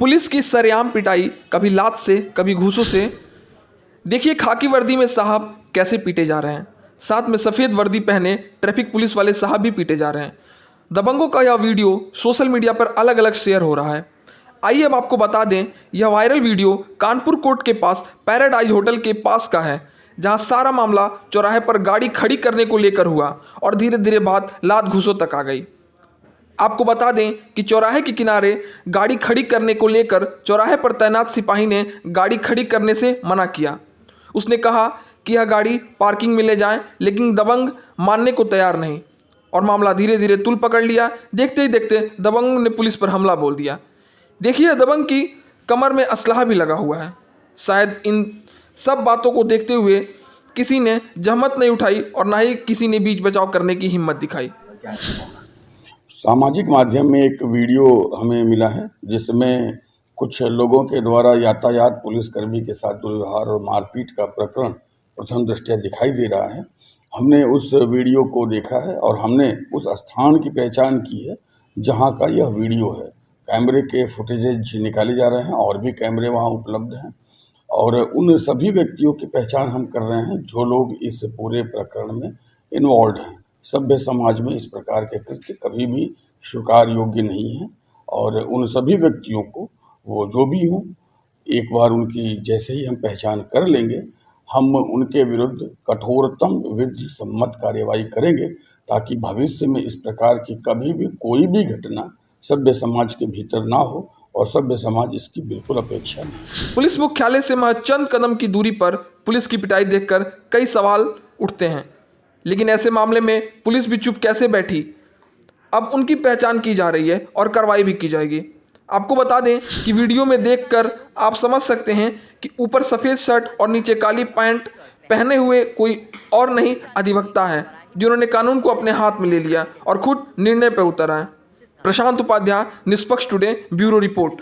Police की सरेआम पिटाई, कभी लात से कभी घूसों से। देखिए खाकी वर्दी में साहब कैसे पीटे जा रहे हैं, साथ में सफ़ेद वर्दी पहने ट्रैफिक पुलिस वाले साहब भी पीटे जा रहे हैं। दबंगों का यह वीडियो सोशल मीडिया पर अलग अलग शेयर हो रहा है। आइए अब आपको बता दें, यह वायरल वीडियो कानपुर कोर्ट के पास पैराडाइज होटल के पास का है, जहां सारा मामला चौराहे पर गाड़ी खड़ी करने को लेकर हुआ और धीरे धीरे बात लात घूसों तक आ गई। आपको बता दें कि चौराहे के किनारे गाड़ी खड़ी करने को लेकर चौराहे पर तैनात सिपाही ने गाड़ी खड़ी करने से मना किया। उसने कहा कि यह गाड़ी पार्किंग में ले जाएं, लेकिन दबंग मानने को तैयार नहीं और मामला धीरे धीरे तूल पकड़ लिया। देखते ही देखते दबंगों ने पुलिस पर हमला बोल दिया। देखिए दबंग की कमर में असलहा भी लगा हुआ है। शायद इन सब बातों को देखते हुए किसी ने जहमत नहीं उठाई और ना ही किसी ने बीच बचाव करने की हिम्मत दिखाई। सामाजिक माध्यम में एक वीडियो हमें मिला है जिसमें कुछ लोगों के द्वारा यातायात पुलिसकर्मी के साथ दुर्व्यवहार और मारपीट का प्रकरण प्रथम दृष्टया दिखाई दे रहा है। हमने उस वीडियो को देखा है और हमने उस स्थान की पहचान की है जहां का यह वीडियो है। कैमरे के फुटेजेज निकाले जा रहे हैं और भी कैमरे वहां उपलब्ध हैं और उन सभी व्यक्तियों की पहचान हम कर रहे हैं जो लोग इस पूरे प्रकरण में इन्वॉल्व हैं। सभ्य समाज में इस प्रकार के कृत्य कभी भी स्वीकार योग्य नहीं है और उन सभी व्यक्तियों को, वो जो भी हों, एक बार उनकी जैसे ही हम पहचान कर लेंगे, हम उनके विरुद्ध कठोरतम विधि सम्मत कार्यवाही करेंगे ताकि भविष्य में इस प्रकार की कभी भी कोई भी घटना सभ्य समाज के भीतर ना हो और सभ्य समाज इसकी बिल्कुल अपेक्षा नहीं। पुलिस मुख्यालय से महज चंद कदम की दूरी पर पुलिस की पिटाई देखकर कई सवाल उठते हैं, लेकिन ऐसे मामले में पुलिस भी चुप कैसे बैठी? अब उनकी पहचान की जा रही है और कार्रवाई भी की जाएगी। आपको बता दें कि वीडियो में देखकर आप समझ सकते हैं कि ऊपर सफ़ेद शर्ट और नीचे काली पैंट पहने हुए कोई और नहीं अधिवक्ता है, जिन्होंने कानून को अपने हाथ में ले लिया और खुद निर्णय पर उतर आए। प्रशांत उपाध्याय, निष्पक्ष टुडे, ब्यूरो रिपोर्ट।